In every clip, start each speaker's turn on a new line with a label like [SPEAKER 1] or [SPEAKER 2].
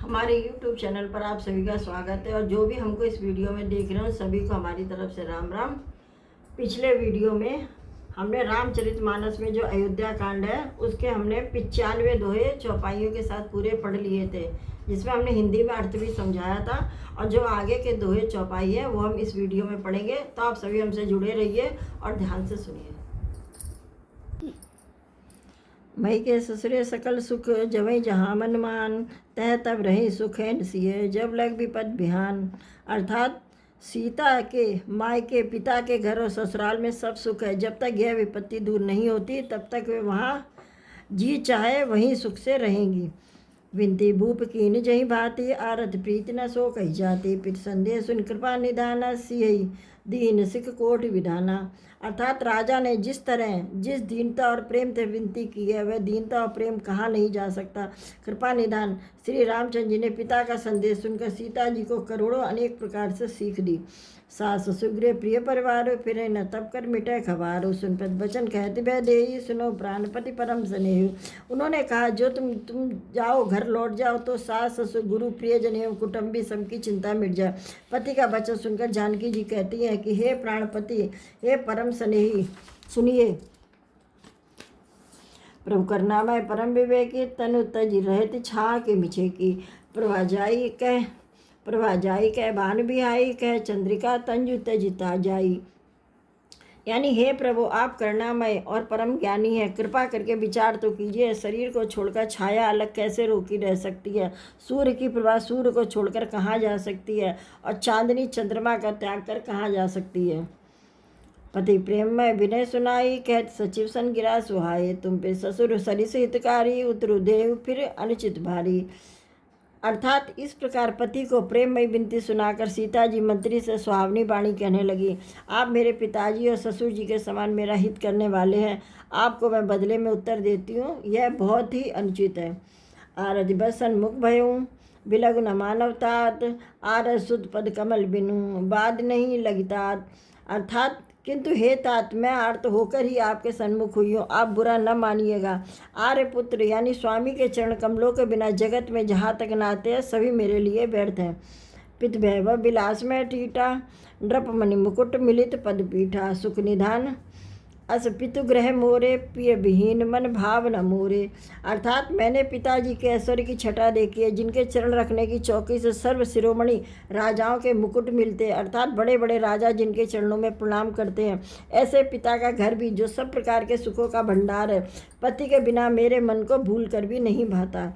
[SPEAKER 1] हमारे YouTube channel पर आप सभी का स्वागत है। और जो भी हमको इस वीडियो में देख रहे हो सभी को हमारी तरफ से राम राम। पिछले वीडियो में हमने रामचरितमानस में जो अयोध्या कांड है उसके हमने 95 दोहे चौपाइयों के साथ पूरे पढ़ लिए थे, जिसमें हमने हिंदी में अर्थ भी समझाया था। और जो आगे के दोहे चौपाई है वो हम इस वीडियो में पढ़ेंगे, तो आप सभी हमसे जुड़े रहिए और ध्यान से सुनिए। मई के ससुरे सकल सुख जवै जहाँ मन मान, तह तब रही सुख है सिए जब लग विपद बिहान। अर्थात सीता के मायके पिता के घर और ससुराल में सब सुख है। जब तक यह विपत्ति दूर नहीं होती तब तक वे वहाँ जी चाहे वहीं सुख से रहेंगी। विनती भूप कीन जही भांति, आरत प्रीत न सो कही जाती। पित संदेह सुन कृपा निधाना, सियहि दीन सिख कोटि विधाना। अर्थात राजा ने जिस तरह जिस दीनता और प्रेम से विनती की है वह दीनता और प्रेम कहाँ नहीं जा सकता। कृपा निधान श्री रामचंद्र जी ने पिता का संदेश सुनकर सीता जी को करोड़ों अनेक प्रकार से सीख दी। सास सुग्रीव प्रिय परिवार, फिरे न तब कर मिटे खबारो। सुन पद वचन कहते भय देहि, सुनो प्राणपति परम स्नेह। उन्होंने कहा जो तुम जाओ, घर लौट जाओ तो सास ससुर गुरु प्रियजन एवं कुटुंबी सबकी चिंता मिट जाए। पति का वचन सुनकर जानकी जी कहती हैं कि हे प्राणपति, हे परम स्नेही, सुनिए। प्रभु करनामय परम विवेकी, तनु तज रहत छा के मिछे की। प्रभा जाई कह बान बिहाई, कह चंद्रिका तंजु तजिता जाई। यानी हे प्रभु, आप करुणामय और परम ज्ञानी है, कृपा करके विचार तो कीजिए। शरीर को छोड़कर छाया अलग कैसे रोकी रह सकती है? सूर्य की प्रभा सूर्य को छोड़कर कहाँ जा सकती है? और चांदनी चंद्रमा का त्याग कर कहाँ जा सकती है? पति प्रेम में विनय सुनाई, कहत सचिव सन गिरा सुहाए। तुम पे ससुर सरिस हितकारी, उतरु देव फिर अनुचित भारी। अर्थात इस प्रकार पति को प्रेममयी विनती सुनाकर सीता जी मंत्री से सुहावनी वाणी कहने लगी। आप मेरे पिताजी और ससुर जी के समान मेरा हित करने वाले हैं, आपको मैं बदले में उत्तर देती हूँ, यह बहुत ही अनुचित है। आरज बसन मुख भयूँ, बिलगु न मानवतात, आरज सुध पद कमल बिनु, बाद नहीं लगतात। अर्थात किंतु हे तात, मैं आर्त होकर ही आपके सन्मुख हुई हूँ, आप बुरा न मानिएगा। आर्य पुत्र यानी स्वामी के चरण कमलों के बिना जगत में जहाँ तक नाते हैं सभी मेरे लिए व्यर्थ हैं। पित वैभव विलास में टीटा, नृप मणि मुकुट मिलित पद पीठा। सुख निधान अस पितु ग्रह मोरे, प्रिय विहीन मन भाव न मोरे। अर्थात मैंने पिताजी के ऐश्वर्य की छटा देखी है, जिनके चरण रखने की चौकी से सर्व शिरोमणि राजाओं के मुकुट मिलते हैं। अर्थात बड़े बड़े राजा जिनके चरणों में प्रणाम करते हैं, ऐसे पिता का घर भी जो सब प्रकार के सुखों का भंडार है, पति के बिना मेरे मन को भूल कर भी नहीं भाता।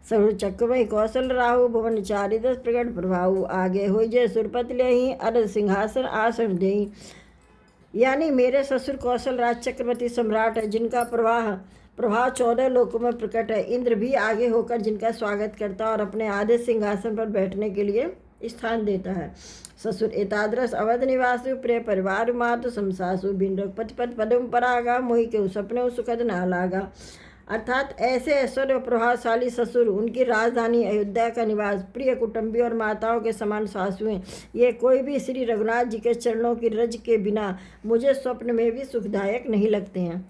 [SPEAKER 1] सरु चक्रवही कौशल राहु, भुवन चारिदस प्रगट प्रभाऊ। आगे हो जय सुरपति लेहि, अरद सिंहासन आसन देहि। यानी मेरे ससुर कौशल राज चक्रवर्ती सम्राट है, जिनका प्रभाव 14 लोकों में प्रकट है। इंद्र भी आगे होकर जिनका स्वागत करता और अपने आधे सिंहासन पर बैठने के लिए स्थान देता है। ससुर एतादृश अवध निवासु, प्रिय परिवार मातु समसासु, बिन रघुपति पद पदम परागा, मोहि के सपने सुखद ना लागा। अर्थात ऐसे ऐश्वर्य और प्रभावशाली ससुर, उनकी राजधानी अयोध्या का निवास, प्रिय कुटुंबी और माताओं के समान सासुएं, ये कोई भी श्री रघुनाथ जी के चरणों की रज के बिना मुझे स्वप्न में भी सुखदायक नहीं लगते हैं।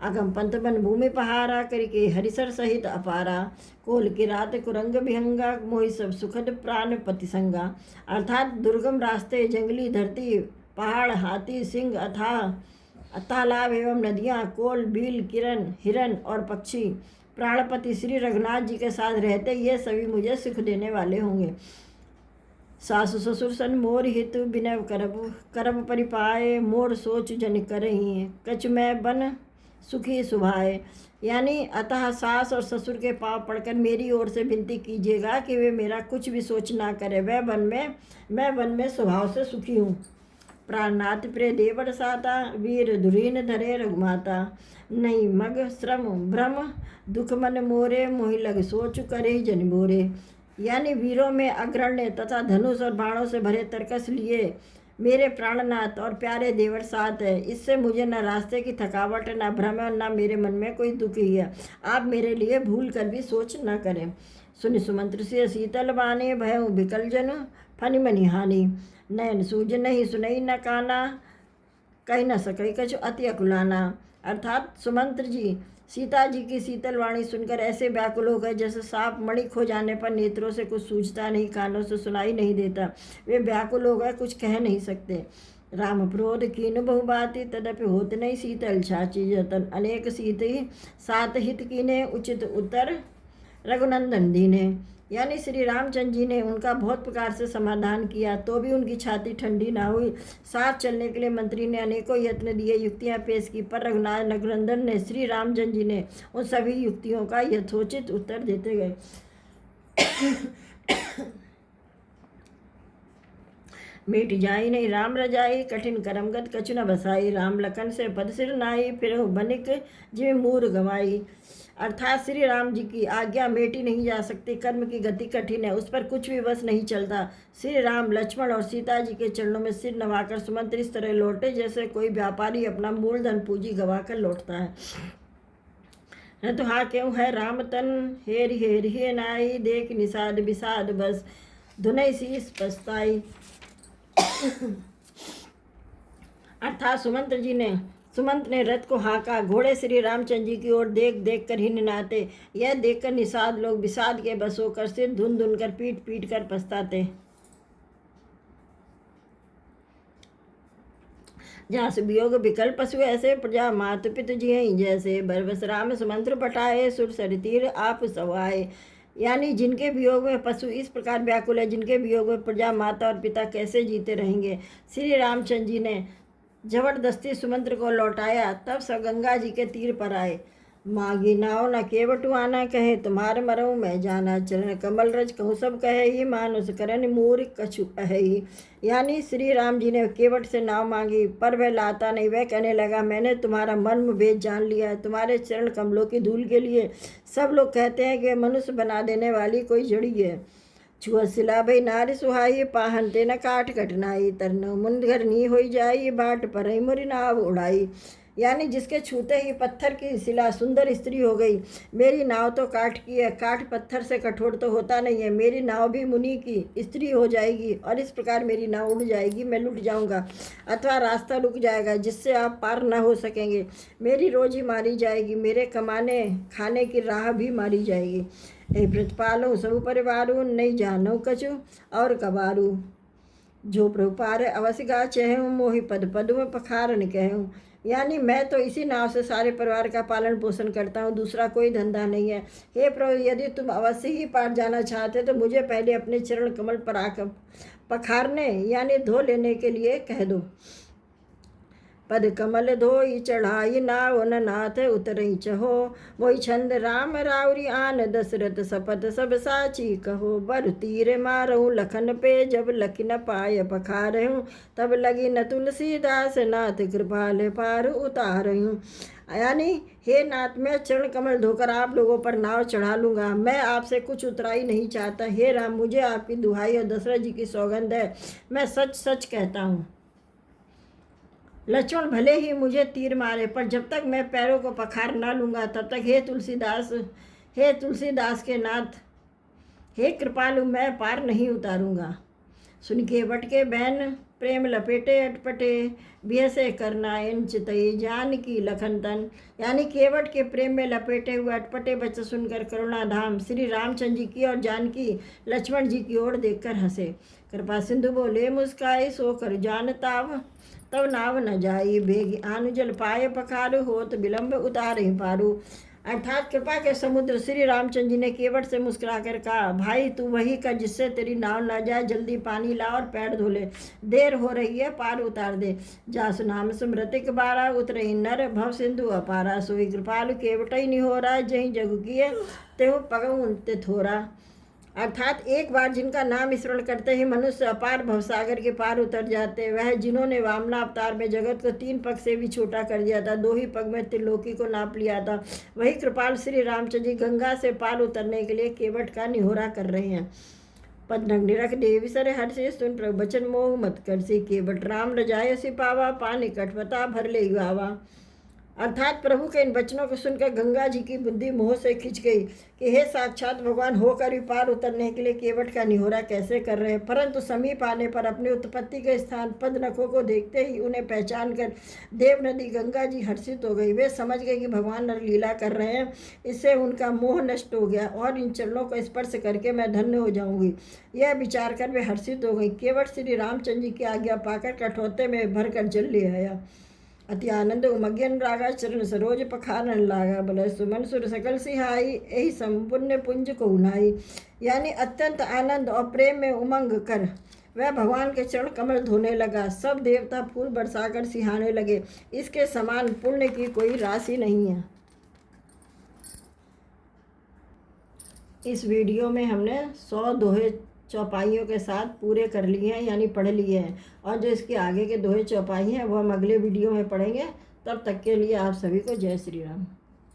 [SPEAKER 1] अगम पंथ बन भूमि पहारा, करके हरिसर सहित अपारा, कोल की रात कुरंग विहंगा, मोहि सब सुखद प्राण पति संगा। अर्थात दुर्गम रास्ते, जंगली धरती, पहाड़, हाथी, सिंह, तालाब एवं नदियाँ, कोल, बील, किरण, हिरन और पक्षी प्राणपति श्री रघुनाथ जी के साथ रहते, ये सभी मुझे सुख देने वाले होंगे। सासु ससुर सन मोर हितु, बिनय करब परिपाए, मोर सोच जन करही, कछ मैं बन सुखी सुभाए। यानी अतः सास और ससुर के पांव पड़कर मेरी ओर से विनती कीजिएगा कि वे मेरा कुछ भी सोच ना करें, मैं वन में स्वभाव से सुखी हूँ। प्राणनाथ प्रिय देवर साता, वीर धुरीन धरे रघुमाता, नहीं मग श्रम भ्रम दुख मन मोरे, मोहि लग सोच करे जन मोरे। यानी वीरों में अग्रण्य तथा धनुष और बाणों से भरे तरकस लिए मेरे प्राणनाथ और प्यारे देवर साथ है, इससे मुझे न रास्ते की थकावट, न भ्रम और न मेरे मन में कोई दुख ही है। आप मेरे लिए भूल कर भी सोच न करें। सुनि सुमंत्र से शीतल बाने, भय विकल जन फनि मनि हानि, नयन सूझ नहीं सुनई न काना, कह न सकई कछु अति अकुलाना। अर्थात सुमंत्र जी सीता जी की शीतल वाणी सुनकर ऐसे व्याकुल हो गए जैसे सांप मणि खो जाने पर नेत्रों से कुछ सूझता नहीं, कानों से सुनाई नहीं देता। वे व्याकुल हो गए, कुछ कह नहीं सकते। राम क्रोध कीन बहुबाती तदपि होत नहीं शीतल छाची जतन, अनेक शीत सात हित कीने उचित उत्तर रघुनंदन दीने। यानी श्री रामचंद्र जी ने उनका बहुत प्रकार से समाधान किया तो भी उनकी छाती ठंडी ना हुई। साथ चलने के लिए मंत्री ने अनेकों यत्न दिए, युक्तियां पेश की, पर रघुनंदन ने श्री रामचंद्र जी ने उन सभी युक्तियों का यथोचित उत्तर देते गए। मीठ जाई नहीं राम रजाई, कठिन करमगत कछु न बसाई, राम लखन से पद सिर नाई, फिर बनिक जिव मूर गवाई। अर्थात श्री राम जी की आज्ञा मेटी नहीं जा सकती, कर्म की गति कठिन है, उस पर कुछ भी बस नहीं चलता। श्री राम लक्ष्मण और सीता जी के चरणों में सिर नवाकर सुमंत इस तरह लौटे जैसे कोई व्यापारी अपना मूलधन पूंजी गवाकर लौटता है। न तो हा क्यों है राम तन हेर हेर हे नाई, देख निषाद विषाद बस धुनई शीस पछताई। अर्थात सुमंत ने रथ को हाँका, घोड़े श्री रामचंद्र जी की ओर देख देख कर ही निनाते। यह देखकर निषाद लोग विषाद के बस होकर सिर धुन धुन कर पीट पीट कर पछताते। जहाँ से वियोग विकल पशु ऐसे, प्रजा मातु पितु जियहि जैसे, बरबस राम सुमंत्र पटाए, सुर सरितीर आप सवाए। यानी जिनके वियोग में पशु इस प्रकार व्याकुल है, जिनके वियोग में प्रजा माता और पिता कैसे जीते रहेंगे। श्री रामचंद्र जी ने जबरदस्ती सुमंत्र को लौटाया, तब सब गंगा जी के तीर पर आए। मागी नाव न केवटु आना कहे, तुम्हार मरऊ मैं जाना, चरण कमल रज कहूँ सब कहे ही, मानुष करन मूर कछु अहि। यानी श्री राम जी ने केवट से नाव मांगी, पर वह लाता नहीं। वह कहने लगा, मैंने तुम्हारा मर्म भेद जान लिया है, तुम्हारे चरण कमलों की धूल के लिए सब लोग कहते हैं कि मनुष्य बना देने वाली कोई जड़ी है। छुअ सिला भई नारी सुहाई, पाहन ते न काट कटनाई, तरन मुंदगर नी होई जाई, बाट पर मुरी नाव उड़ाई। यानी जिसके छूते ही पत्थर की शिला सुंदर स्त्री हो गई। मेरी नाव तो काठ की है, काठ पत्थर से कठोर तो होता नहीं है। मेरी नाव भी मुनि की स्त्री हो जाएगी और इस प्रकार मेरी नाव उड़ जाएगी, मैं लुट जाऊंगा अथवा रास्ता रुक जाएगा जिससे आप पार न हो सकेंगे। मेरी रोजी मारी जाएगी, मेरे कमाने खाने की राह भी मारी जाएगी। ए प्रतिपालो सब परिवारू, नहीं जानो कछु और कबारू, जो प्रभुपार अवश्य गा चहूँ, मोहि पद पद में पखारन कहूँ। यानी मैं तो इसी नाव से सारे परिवार का पालन पोषण करता हूँ, दूसरा कोई धंधा नहीं है। हे प्रभु, यदि तुम अवश्य ही पार जाना चाहते तो मुझे पहले अपने चरण कमल पर आकर पखारने यानी धो लेने के लिए कह दो। पद कमल धोई चढ़ाई नाव न नाथ उतरई चहो, मोई छंद राम राउरी आन दशरथ सपथ सब साची कहो। बर तीर मारहूँ लखन पे, जब लखी न पाय पखारहूँ, तब लगी न तुलसीदास नाथ कृपाल पार उतारहूँ। यानी हे नाथ, मैं चरण कमल धोकर आप लोगों पर नाव चढ़ा लूँगा, मैं आपसे कुछ उतराई नहीं चाहता। हे राम, मुझे आपकी दुहाई और दशरथ जी की सौगंध है, मैं सच सच कहता हूँ। लक्ष्मण भले ही मुझे तीर मारे, पर जब तक मैं पैरों को पखार ना लूँगा तब तक हे तुलसीदास के नाथ, हे कृपालु, मैं पार नहीं उतारूँगा। सुन के बट के बहन प्रेम लपेटे अटपटे, बिहसे करना इन चितई जान की लखन तन। यानी केवट के प्रेम में लपेटे हुए अटपटे बच्चे सुनकर करुणाधाम श्री रामचंद्र जी की और जानकी लक्ष्मण जी की ओर देखकर हंसे। कृपा सिंधु बोले मुस्काई, सो कर जान ताव, तब नाव न जाई, बेगी आनु जल पाए पखारू, होत विलम्ब उतारे पारू। अर्थात कृपा के समुद्र श्री रामचंद्र जी ने केवट से मुस्कुराकर कहा, भाई तू वही कर जिससे तेरी नाव न जाए, जल्दी पानी ला और पैर धो ले, देर हो रही है, पार उतार दे। जासु नाम स्मृतिक बारा, उतरही नर भव सिंधु अपारा, सोई कृपालु केवट ही नहीं हो रहा, जही जगु किए तेहु पगऊ ते थोरा। अर्थात एक बार जिनका नाम स्मरण करते ही मनुष्य अपार भवसागर के पार उतर जाते, वह जिन्होंने वामना अवतार में जगत को 3 पग से भी छोटा कर दिया था, 2 ही पग में त्रिलोकी को नाप लिया था, वही कृपाल श्री रामचंद्र जी गंगा से पार उतरने के लिए केवट का निहोरा कर रहे हैं। पद नग निरख देवी सर हर से, सुन प्रभु बचन मोह मत कर सी, केवट राम रजाय सि पावा, पानी कटपता भर ले गावा। अर्थात प्रभु के इन वचनों को सुनकर गंगा जी की बुद्धि मोह से खिंच गई कि हे साक्षात भगवान होकर भी पार उतरने के लिए केवट का निहोरा कैसे कर रहे हैं। परंतु समीप आने पर अपनी उत्पत्ति के स्थान पद्मनखों को देखते ही उन्हें पहचान कर देव नदी गंगा जी हर्षित हो गई। वे समझ गए कि भगवान नरलीला कर रहे हैं। इससे उनका मोह नष्ट हो गया और इन चरणों को स्पर्श करके मैं धन्य हो जाऊंगी, यह विचार कर वे हर्षित हो गई। केवट श्री रामचंद्र जी की आज्ञा पाकर कठौते में भरकर जल ले आया। अति आनंद उमग्य अनुरागा चरण सरोज पखारन लागा, बल सुमन सुर सकल सिहाई, यही संपुण्य पुंज को उनाई। यानी अत्यंत आनंद और प्रेम में उमंग कर वह भगवान के चरण कमल धोने लगा। सब देवता फूल बरसाकर सिहाने लगे। इसके समान पुण्य की कोई राशि नहीं है। इस वीडियो में हमने 100 दोहे चौपाइयों के साथ पूरे कर लिए हैं, यानी पढ़ लिए हैं। और जो इसके आगे के दोहे चौपाई हैं वो हम अगले वीडियो में पढ़ेंगे। तब तक के लिए आप सभी को जय श्री राम।